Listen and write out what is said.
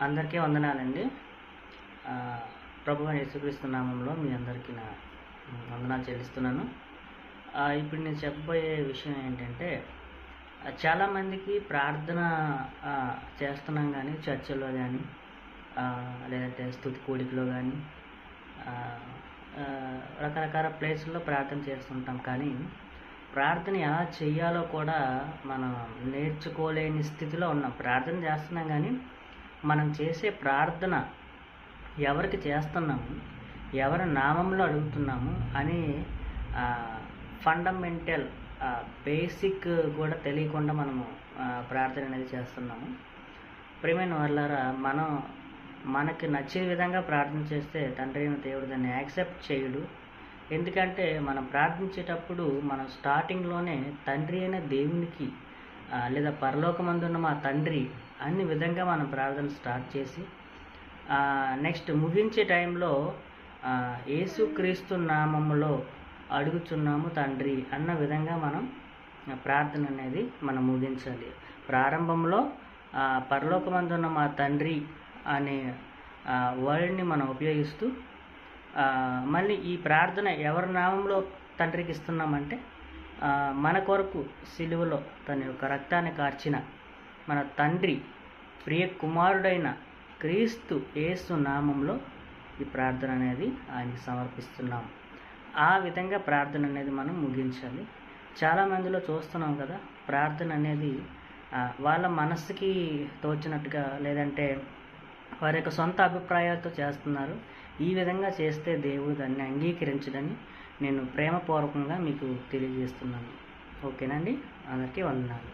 అందరికీ వందనాలండి. ప్రభువైన యేసుక్రీస్తు నామంలో మీ అందరికీ నా వందనాలు చెల్లిస్తున్నాను. ఇప్పుడు నేను చెప్పబోయే విషయం ఏంటంటే, చాలామందికి ప్రార్థన చేస్తున్నాం కానీ చర్చిలో కానీ లేదంటే స్తుతి కూడికలో కానీ రకరకాల ప్లేసుల్లో ప్రార్థన చేస్తుంటాం. కానీ ప్రార్థన ఎలా చేయాలో కూడా మనం నేర్చుకోలేని స్థితిలో ఉన్నాం. ప్రార్థన చేస్తున్నాం కానీ మనం చేసే ప్రార్థన ఎవరికి చేస్తున్నాము, ఎవరి నామంలో అడుగుతున్నాము అని ఫండమెంటల్ బేసిక్ కూడా తెలియకుండా మనము ప్రార్థన అనేది చేస్తున్నాము. ప్రియమైన వాళ్ళారా, మనకి నచ్చే విధంగా ప్రార్థన చేస్తే తండ్రి అయిన దేవుడు దాన్ని యాక్సెప్ట్ చేయడు. ఎందుకంటే మనం ప్రార్థించేటప్పుడు మనం స్టార్టింగ్లోనే తండ్రి అయిన దేవునికి లేదా పరలోకమందున్న మా తండ్రి అన్ని విధంగా మనం ప్రార్థన స్టార్ట్ చేసి నెక్స్ట్ ముగించే టైంలో యేసుక్రీస్తు నామములో అడుగుచున్నాము తండ్రి అన్న విధంగా మనం ప్రార్థన అనేది మనం ముగించాలి. ప్రారంభంలో పరలోకమందున్న మా తండ్రి అనే వర్డ్ని మనం ఉపయోగిస్తూ మళ్ళీ ఈ ప్రార్థన ఎవరి నామంలో తండ్రికి ఇస్తున్నామంటే మన కొరకు సిలువలో తన యొక్క రక్తాన్ని కార్చిన మన తండ్రి ప్రియ కుమారుడైన క్రీస్తు యేసు నామంలో ఈ ప్రార్థన అనేది ఆయనకి సమర్పిస్తున్నాం. ఆ విధంగా ప్రార్థన అనేది మనం ముగించాలి. చాలామందిలో చూస్తున్నాం కదా, ప్రార్థన అనేది వాళ్ళ మనస్సుకి తోచినట్టుగా లేదంటే వారి యొక్క సొంత అభిప్రాయాలతో చేస్తున్నారు. ఈ విధంగా చేస్తే దేవుడు దాన్ని అంగీకరించడని నేను ప్రేమపూర్వకంగా మీకు తెలియజేస్తున్నాను. ఓకేనండి, అందరికీ వందనాలు.